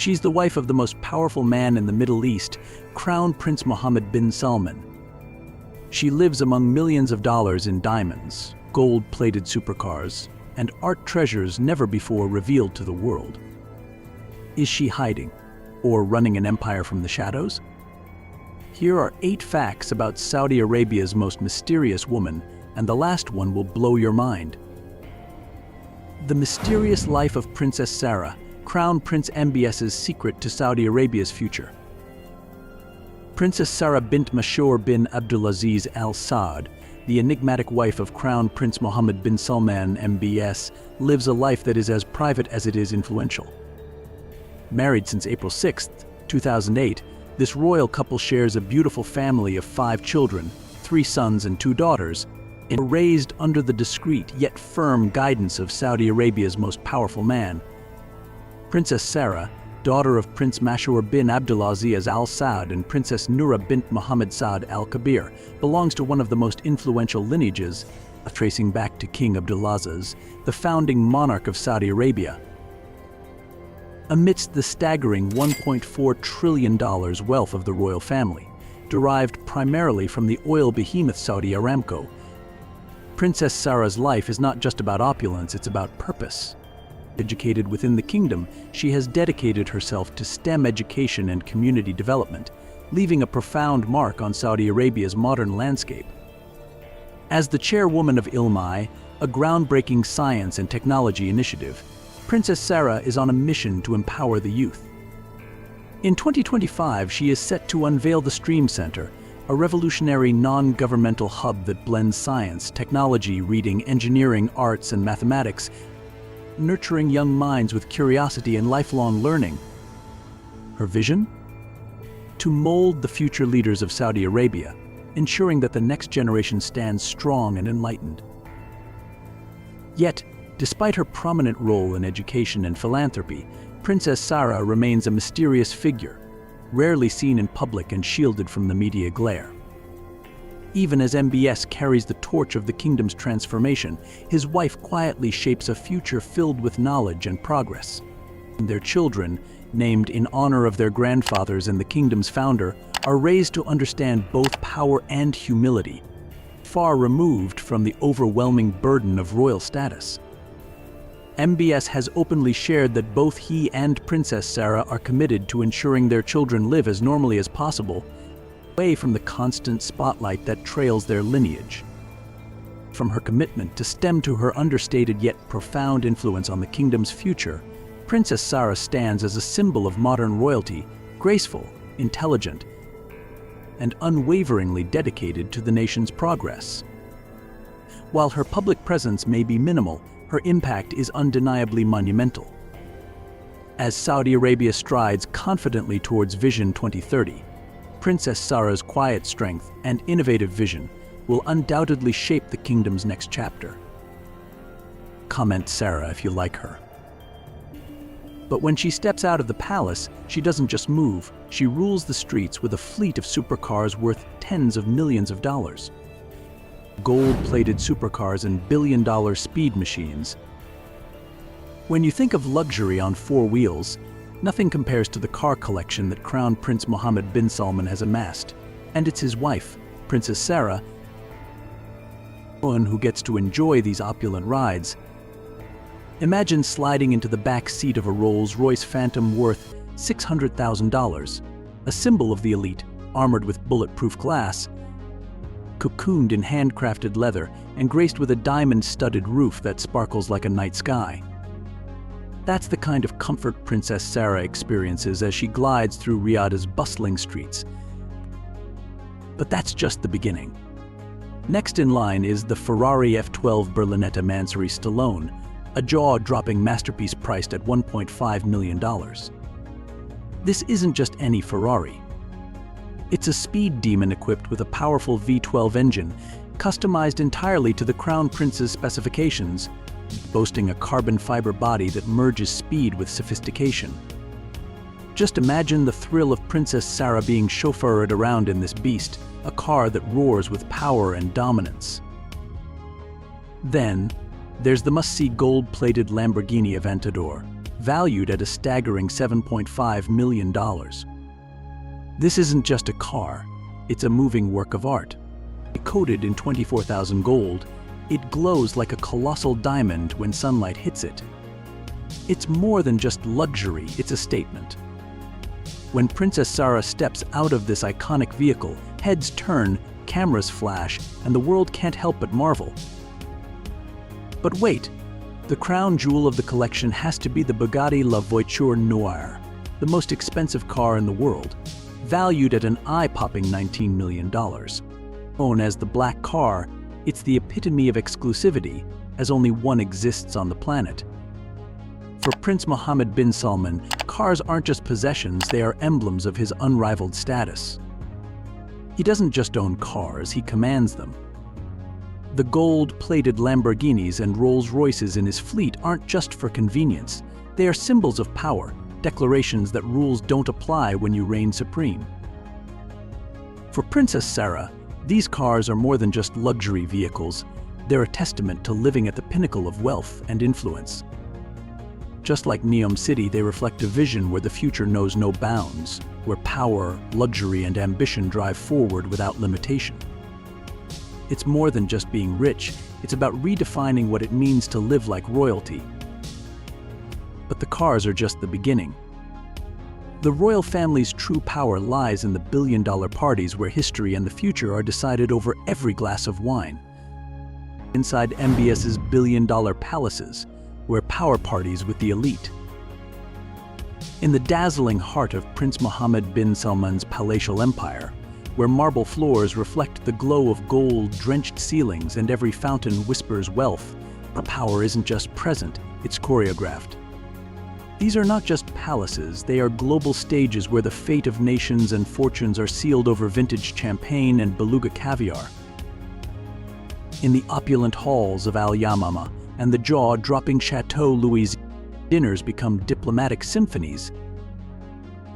She's the wife of the most powerful man in the Middle East, Crown Prince Mohammed bin Salman. She lives among millions of dollars in diamonds, gold-plated supercars, and art treasures never before revealed to the world. Is she hiding, or running an empire from the shadows? Here are 8 facts about Saudi Arabia's most mysterious woman, and the last one will blow your mind. The mysterious life of Princess Sarah, Crown Prince MBS's secret to Saudi Arabia's future. Princess Sarah bint Mashour bin Abdulaziz Al Saud, the enigmatic wife of Crown Prince Mohammed bin Salman MBS, lives a life that is as private as it is influential. Married since April 6, 2008, this royal couple shares a beautiful family of 5 children, 3 sons and 2 daughters, and were raised under the discreet yet firm guidance of Saudi Arabia's most powerful man. Princess Sarah, daughter of Prince Mashour bin Abdulaziz Al Saud and Princess Noura bint Mohammed Saud Al Kabir, belongs to one of the most influential lineages, tracing back to King Abdulaziz, the founding monarch of Saudi Arabia. Amidst the staggering $1.4 trillion wealth of the royal family, derived primarily from the oil behemoth Saudi Aramco, Princess Sarah's life is not just about opulence, it's about purpose. Educated within the kingdom, she has dedicated herself to STEM education and community development, leaving a profound mark on Saudi Arabia's modern landscape. As the chairwoman of ILMI, a groundbreaking science and technology initiative, Princess Sarah is on a mission to empower the youth. In 2025, she is set to unveil the Stream Center, a revolutionary non-governmental hub that blends science, technology, reading, engineering, arts, and mathematics, nurturing young minds with curiosity and lifelong learning. Her vision? To mold the future leaders of Saudi Arabia, ensuring that the next generation stands strong and enlightened. Yet, despite her prominent role in education and philanthropy, Princess Sarah remains a mysterious figure, rarely seen in public and shielded from the media glare. Even as MBS carries the torch of the kingdom's transformation, his wife quietly shapes a future filled with knowledge and progress. Their children, named in honor of their grandfathers and the kingdom's founder, are raised to understand both power and humility, far removed from the overwhelming burden of royal status. MBS has openly shared that both he and Princess Sarah are committed to ensuring their children live as normally as possible, away from the constant spotlight that trails their lineage. From her commitment to STEM to her understated yet profound influence on the kingdom's future, Princess Sarah stands as a symbol of modern royalty, graceful, intelligent, and unwaveringly dedicated to the nation's progress. While her public presence may be minimal, her impact is undeniably monumental. As Saudi Arabia strides confidently towards Vision 2030, Princess Sarah's quiet strength and innovative vision will undoubtedly shape the kingdom's next chapter. Comment Sarah if you like her. But when she steps out of the palace, she doesn't just move, she rules the streets with a fleet of supercars worth tens of millions of dollars. Gold-plated supercars and billion-dollar speed machines. When you think of luxury on 4 wheels, nothing compares to the car collection that Crown Prince Mohammed bin Salman has amassed. And it's his wife, Princess Sarah, who gets to enjoy these opulent rides. Imagine sliding into the back seat of a Rolls-Royce Phantom worth $600,000, a symbol of the elite, armored with bulletproof glass, cocooned in handcrafted leather and graced with a diamond-studded roof that sparkles like a night sky. That's the kind of comfort Princess Sarah experiences as she glides through Riyadh's bustling streets. But that's just the beginning. Next in line is the Ferrari F12 Berlinetta Mansory Stallone, a jaw-dropping masterpiece priced at $1.5 million. This isn't just any Ferrari. It's a speed demon equipped with a powerful V12 engine, customized entirely to the Crown Prince's specifications, boasting a carbon fiber body that merges speed with sophistication. Just imagine the thrill of Princess Sarah being chauffeured around in this beast, a car that roars with power and dominance. Then, there's the must-see gold-plated Lamborghini Aventador, valued at a staggering $7.5 million. This isn't just a car, it's a moving work of art. Coated in 24,000 gold, it glows like a colossal diamond when sunlight hits it. It's more than just luxury, it's a statement. When Princess Sarah steps out of this iconic vehicle, heads turn, cameras flash, and the world can't help but marvel. But wait, the crown jewel of the collection has to be the Bugatti La Voiture Noire, the most expensive car in the world, valued at an eye-popping $19 million. Known as the Black Car, it's the epitome of exclusivity, as only one exists on the planet. For Prince Mohammed bin Salman, cars aren't just possessions, they are emblems of his unrivaled status. He doesn't just own cars, he commands them. The gold-plated Lamborghinis and Rolls-Royces in his fleet aren't just for convenience. They are symbols of power, declarations that rules don't apply when you reign supreme. For Princess Sarah, these cars are more than just luxury vehicles. They're a testament to living at the pinnacle of wealth and influence. Just like Neom City, they reflect a vision where the future knows no bounds, where power, luxury, and ambition drive forward without limitation. It's more than just being rich, it's about redefining what it means to live like royalty. But the cars are just the beginning. The royal family's true power lies in the billion-dollar parties where history and the future are decided over every glass of wine. Inside MBS's billion-dollar palaces, where power parties with the elite. In the dazzling heart of Prince Mohammed bin Salman's palatial empire, where marble floors reflect the glow of gold-drenched ceilings and every fountain whispers wealth, the power isn't just present, it's choreographed. These are not just palaces, they are global stages where the fate of nations and fortunes are sealed over vintage champagne and beluga caviar. In the opulent halls of Al Yamama and the jaw-dropping Chateau Louis, dinners become diplomatic symphonies,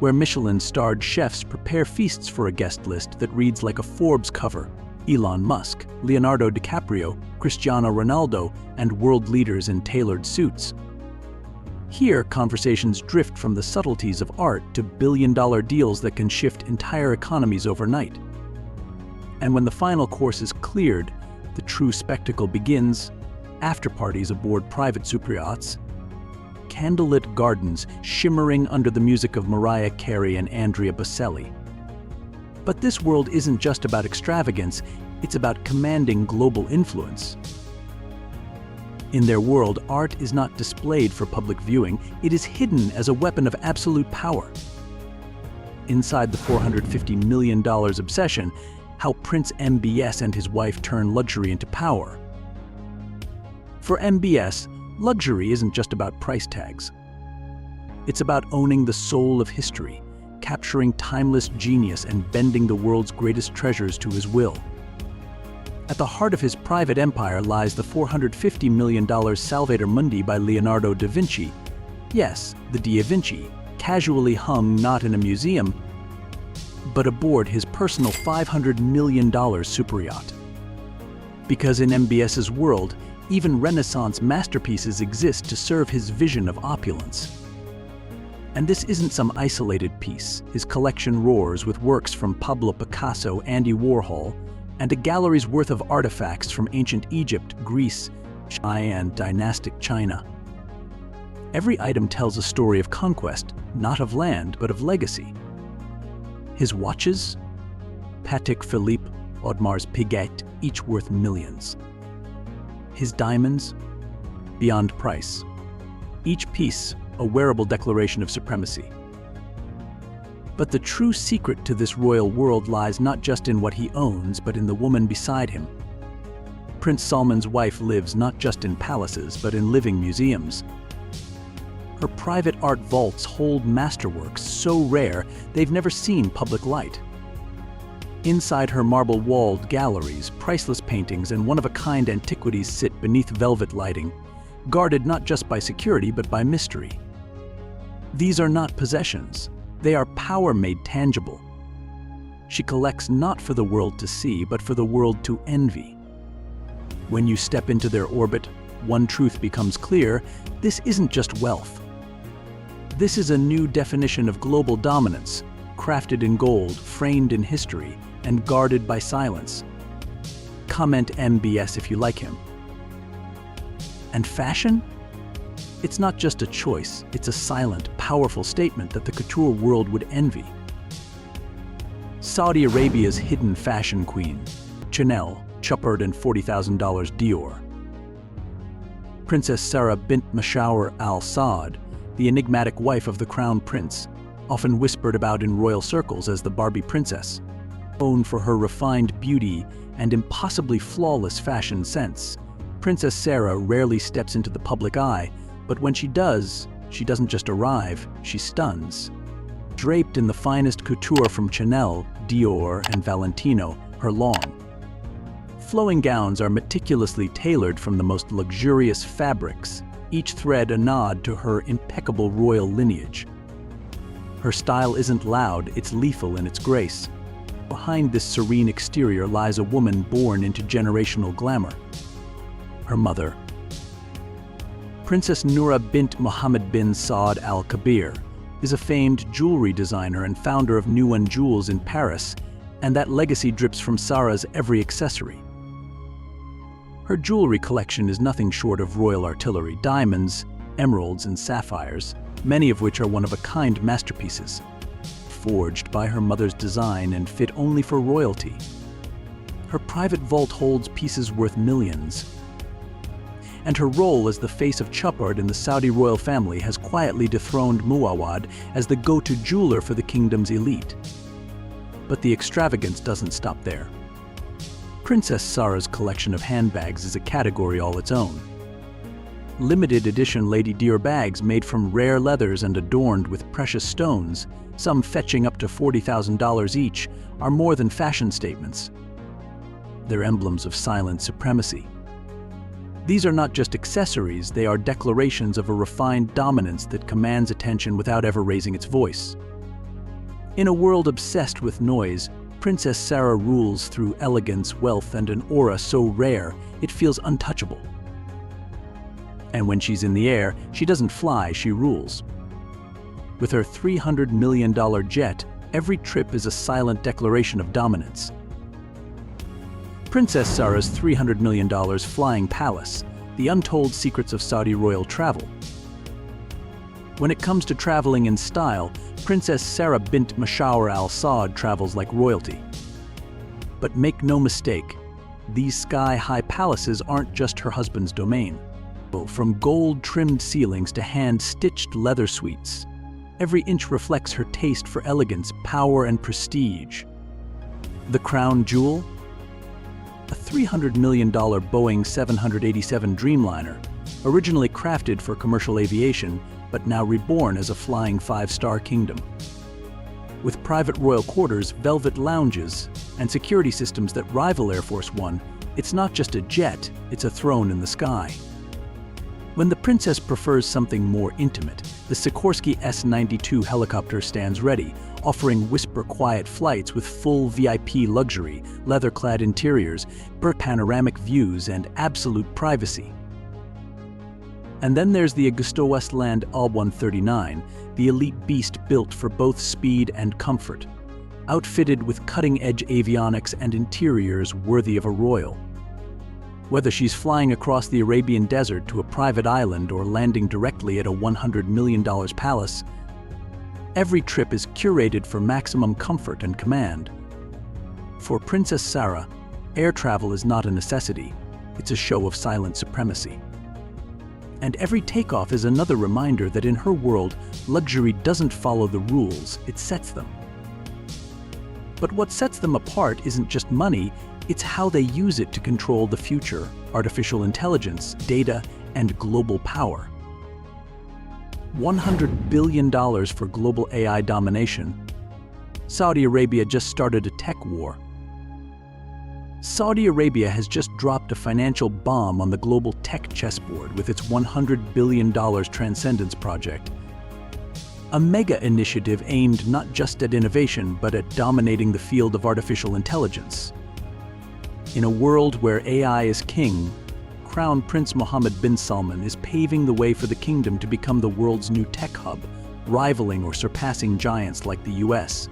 where Michelin-starred chefs prepare feasts for a guest list that reads like a Forbes cover: Elon Musk, Leonardo DiCaprio, Cristiano Ronaldo, and world leaders in tailored suits. Here, conversations drift from the subtleties of art to billion-dollar deals that can shift entire economies overnight. And when the final course is cleared, the true spectacle begins: after-parties aboard private superyachts, candlelit gardens shimmering under the music of Mariah Carey and Andrea Bocelli. But this world isn't just about extravagance, it's about commanding global influence. In their world, art is not displayed for public viewing, it is hidden as a weapon of absolute power. Inside the $450 million obsession, how Prince MBS and his wife turn luxury into power. For MBS, luxury isn't just about price tags. It's about owning the soul of history, capturing timeless genius and bending the world's greatest treasures to his will. At the heart of his private empire lies the $450 million Salvator Mundi by Leonardo da Vinci. Yes, the Da Vinci, casually hung not in a museum, but aboard his personal $500 million superyacht. Because in MBS's world, even Renaissance masterpieces exist to serve his vision of opulence. And this isn't some isolated piece. His collection roars with works from Pablo Picasso, Andy Warhol, and a gallery's worth of artifacts from ancient Egypt, Greece, and dynastic China. Every item tells a story of conquest, not of land, but of legacy. His watches, Patek Philippe, Audemars Piguet, each worth millions. His diamonds, beyond price. Each piece, a wearable declaration of supremacy. But the true secret to this royal world lies not just in what he owns, but in the woman beside him. Prince Salman's wife lives not just in palaces, but in living museums. Her private art vaults hold masterworks so rare they've never seen public light. Inside her marble-walled galleries, priceless paintings and one-of-a-kind antiquities sit beneath velvet lighting, guarded not just by security but by mystery. These are not possessions. They are power made tangible. She collects not for the world to see, but for the world to envy. When you step into their orbit, one truth becomes clear: this isn't just wealth. This is a new definition of global dominance, crafted in gold, framed in history, and guarded by silence. Comment MBS if you like him. And fashion? It's not just a choice, it's a silent, powerful statement that the couture world would envy. Saudi Arabia's hidden fashion queen, Chanel, chuppered and $40,000 Dior. Princess Sarah bint Mashawar Al Saud, the enigmatic wife of the crown prince, often whispered about in royal circles as the Barbie princess. Known for her refined beauty and impossibly flawless fashion sense, Princess Sarah rarely steps into the public eye, but when she does, she doesn't just arrive, she stuns. Draped in the finest couture from Chanel, Dior, and Valentino, her long, flowing gowns are meticulously tailored from the most luxurious fabrics, each thread a nod to her impeccable royal lineage. Her style isn't loud, it's lethal in its grace. Behind this serene exterior lies a woman born into generational glamour. Her mother, Princess Noura bint Mohammed bin Saud Al Kabir, is a famed jewelry designer and founder of New One Jewels in Paris, and that legacy drips from Sarah's every accessory. Her jewelry collection is nothing short of royal artillery, diamonds, emeralds, and sapphires, many of which are one-of-a-kind masterpieces, forged by her mother's design and fit only for royalty. Her private vault holds pieces worth millions, and her role as the face of chuppered in the Saudi royal family has quietly dethroned Muawad as the go-to jeweler for the kingdom's elite. But the extravagance doesn't stop there. Princess Sarah's collection of handbags is a category all its own. Limited edition Lady Dior bags made from rare leathers and adorned with precious stones, some fetching up to $40,000 each, are more than fashion statements. They're emblems of silent supremacy. These are not just accessories, they are declarations of a refined dominance that commands attention without ever raising its voice. In a world obsessed with noise, Princess Sarah rules through elegance, wealth, and an aura so rare it feels untouchable. And when she's in the air, she doesn't fly, she rules. With her $300 million jet, every trip is a silent declaration of dominance. Princess Sarah's $300 million flying palace, the untold secrets of Saudi royal travel. When it comes to traveling in style, Princess Sarah bint Mashawar Al Saud travels like royalty. But make no mistake, these sky-high palaces aren't just her husband's domain. From gold-trimmed ceilings to hand-stitched leather suites, every inch reflects her taste for elegance, power, and prestige. The crown jewel? A $300 million Boeing 787 Dreamliner, originally crafted for commercial aviation, but now reborn as a flying five-star kingdom. With private royal quarters, velvet lounges, and security systems that rival Air Force One, it's not just a jet, it's a throne in the sky. When the princess prefers something more intimate, the Sikorsky S-92 helicopter stands ready, offering whisper-quiet flights with full VIP luxury, leather-clad interiors, panoramic views, and absolute privacy. And then there's the AgustaWestland Al-139, the elite beast built for both speed and comfort, outfitted with cutting-edge avionics and interiors worthy of a royal. Whether she's flying across the Arabian desert to a private island or landing directly at a $100 million palace, every trip is curated for maximum comfort and command. For Princess Sarah, air travel is not a necessity, it's a show of silent supremacy. And every takeoff is another reminder that in her world, luxury doesn't follow the rules, it sets them. But what sets them apart isn't just money, it's how they use it to control the future, artificial intelligence, data, and global power. $100 billion for global AI domination. Saudi Arabia just started a tech war. Saudi Arabia has just dropped a financial bomb on the global tech chessboard with its $100 billion Transcendence project. A mega initiative aimed not just at innovation, but at dominating the field of artificial intelligence. In a world where AI is king, Crown Prince Mohammed bin Salman is paving the way for the kingdom to become the world's new tech hub, rivaling or surpassing giants like the US,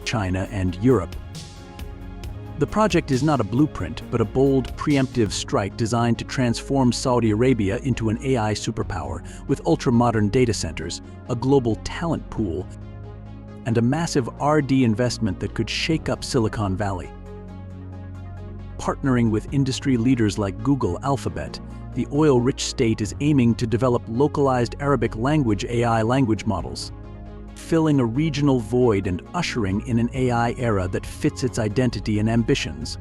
China, and Europe. The project is not a blueprint, but a bold, preemptive strike designed to transform Saudi Arabia into an AI superpower with ultra-modern data centers, a global talent pool, and a massive R&D investment that could shake up Silicon Valley. Partnering with industry leaders like Google, Alphabet, the oil-rich state is aiming to develop localized Arabic language AI language models, filling a regional void and ushering in an AI era that fits its identity and ambitions.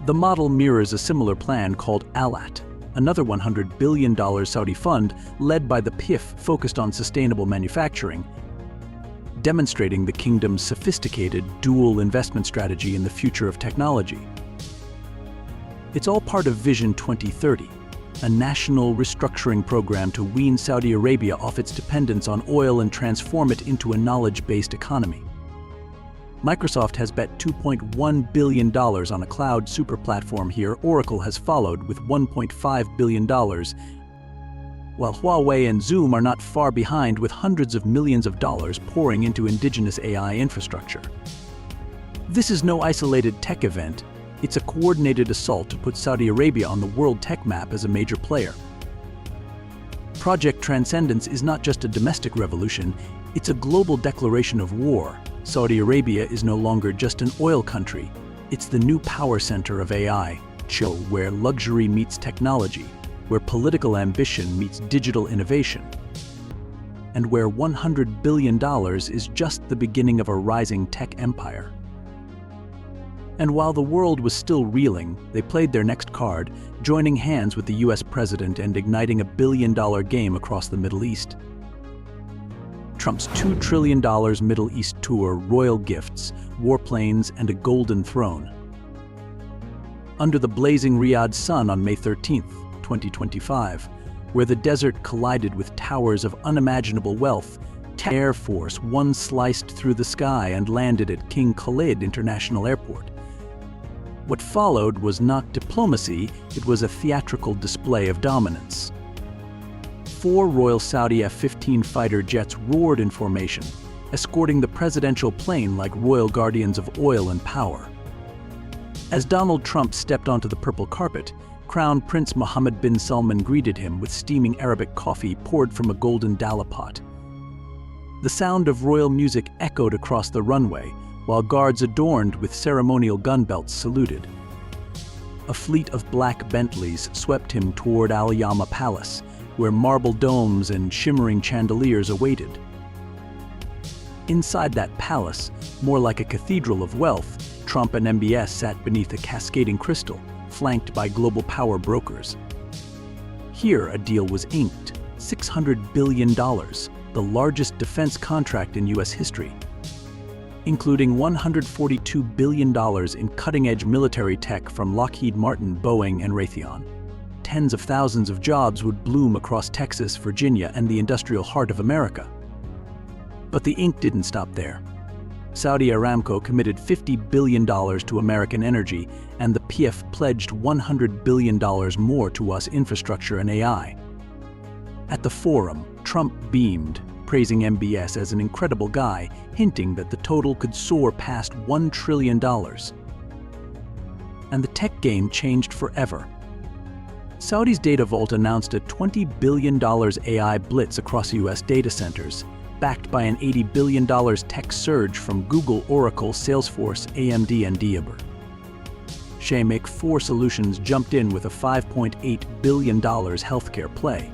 The model mirrors a similar plan called Alat, another $100 billion Saudi fund led by the PIF focused on sustainable manufacturing, demonstrating the kingdom's sophisticated dual investment strategy in the future of technology. It's all part of Vision 2030, a national restructuring program to wean Saudi Arabia off its dependence on oil and transform it into a knowledge-based economy. Microsoft has bet $2.1 billion on a cloud super platform here. Oracle has followed with $1.5 billion, while Huawei and Zoom are not far behind with hundreds of millions of dollars pouring into indigenous AI infrastructure. This is no isolated tech event. It's a coordinated assault to put Saudi Arabia on the world tech map as a major player. Project Transcendence is not just a domestic revolution, it's a global declaration of war. Saudi Arabia is no longer just an oil country, it's the new power center of AI, where luxury meets technology, where political ambition meets digital innovation, and where $100 billion is just the beginning of a rising tech empire. And while the world was still reeling, they played their next card, joining hands with the US president and igniting a billion-dollar game across the Middle East. Trump's $2 trillion Middle East tour, royal gifts, warplanes, and a golden throne. Under the blazing Riyadh sun on May 13, 2025, where the desert collided with towers of unimaginable wealth, Air Force One sliced through the sky and landed at King Khalid International Airport. What followed was not diplomacy, it was a theatrical display of dominance. 4 Royal Saudi F-15 fighter jets roared in formation, escorting the presidential plane like royal guardians of oil and power. As Donald Trump stepped onto the purple carpet, Crown Prince Mohammed bin Salman greeted him with steaming Arabic coffee poured from a golden dalla pot. The sound of royal music echoed across the runway, while guards adorned with ceremonial gun belts saluted. A fleet of black Bentleys swept him toward Al Yama Palace, where marble domes and shimmering chandeliers awaited. Inside that palace, more like a cathedral of wealth, Trump and MBS sat beneath a cascading crystal, flanked by global power brokers. Here, a deal was inked, $600 billion, the largest defense contract in US history, including $142 billion in cutting-edge military tech from Lockheed Martin, Boeing, and Raytheon. Tens of thousands of jobs would bloom across Texas, Virginia, and the industrial heart of America. But the ink didn't stop there. Saudi Aramco committed $50 billion to American energy, and the PF pledged $100 billion more to US infrastructure and AI. At the forum, Trump beamed, praising MBS as an incredible guy, hinting that the total could soar past $1 trillion. And the tech game changed forever. Saudi's Data Vault announced a $20 billion AI blitz across US data centers, backed by an $80 billion tech surge from Google, Oracle, Salesforce, AMD, and Diabur. Sheikh 4 Solutions jumped in with a $5.8 billion healthcare play.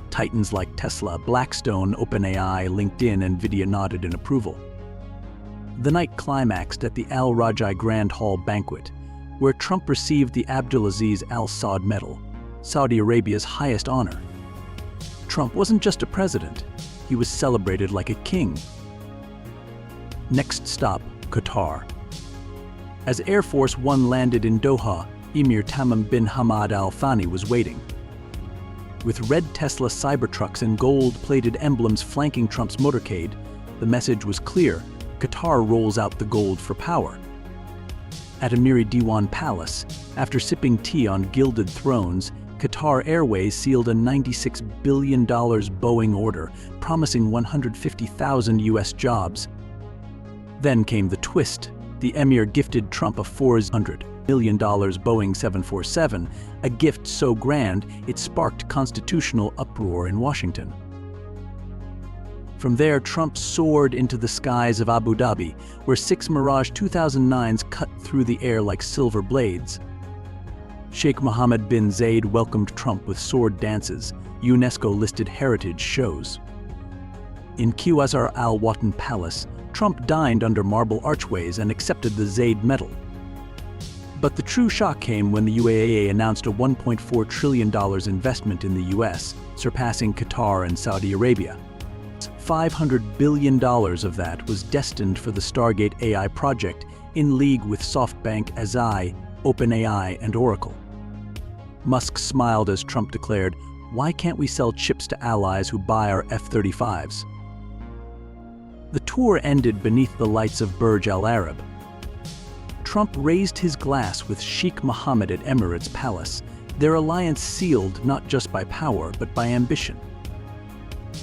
Titans like Tesla, Blackstone, OpenAI, LinkedIn, and Nvidia nodded in approval. The night climaxed at the Al Rajhi Grand Hall banquet, where Trump received the Abdulaziz Al Saud Medal, Saudi Arabia's highest honor. Trump wasn't just a president, he was celebrated like a king. Next stop, Qatar. As Air Force One landed in Doha, Emir Tamim bin Hamad Al Thani was waiting. With red Tesla Cybertrucks and gold-plated emblems flanking Trump's motorcade, the message was clear: Qatar rolls out the gold for power. At Emiri Diwan Palace, after sipping tea on gilded thrones, Qatar Airways sealed a $96 billion Boeing order, promising 150,000 US jobs. Then came the twist. The Emir gifted Trump a $400 million Boeing 747, a gift so grand it sparked constitutional uproar in Washington. From there, Trump soared into the skies of Abu Dhabi, where 6 Mirage 2009s cut through the air like silver blades. Sheikh Mohammed bin Zayed welcomed Trump with sword dances, UNESCO-listed heritage shows. In Qasr Al Watan Palace, Trump dined under marble archways and accepted the Zayed Medal. But the true shock came when the UAE announced a $1.4 trillion investment in the US, surpassing Qatar and Saudi Arabia. $500 billion of that was destined for the Stargate AI project, in league with SoftBank, Azai, OpenAI, and Oracle. Musk smiled as Trump declared, "Why can't we sell chips to allies who buy our F-35s?" The tour ended beneath the lights of Burj Al Arab. Trump raised his glass with Sheikh Mohammed at Emirates Palace, their alliance sealed not just by power but by ambition.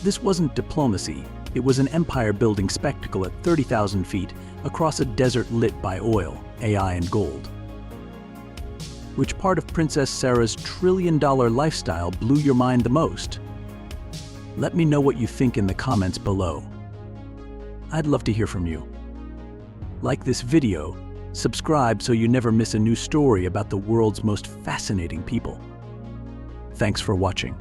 This wasn't diplomacy, it was an empire-building spectacle at 30,000 feet across a desert lit by oil, AI, and gold. Which part of Princess Sarah's trillion-dollar lifestyle blew your mind the most? Let me know what you think in the comments below. I'd love to hear from you. Like this video, subscribe so you never miss a new story about the world's most fascinating people. Thanks for watching.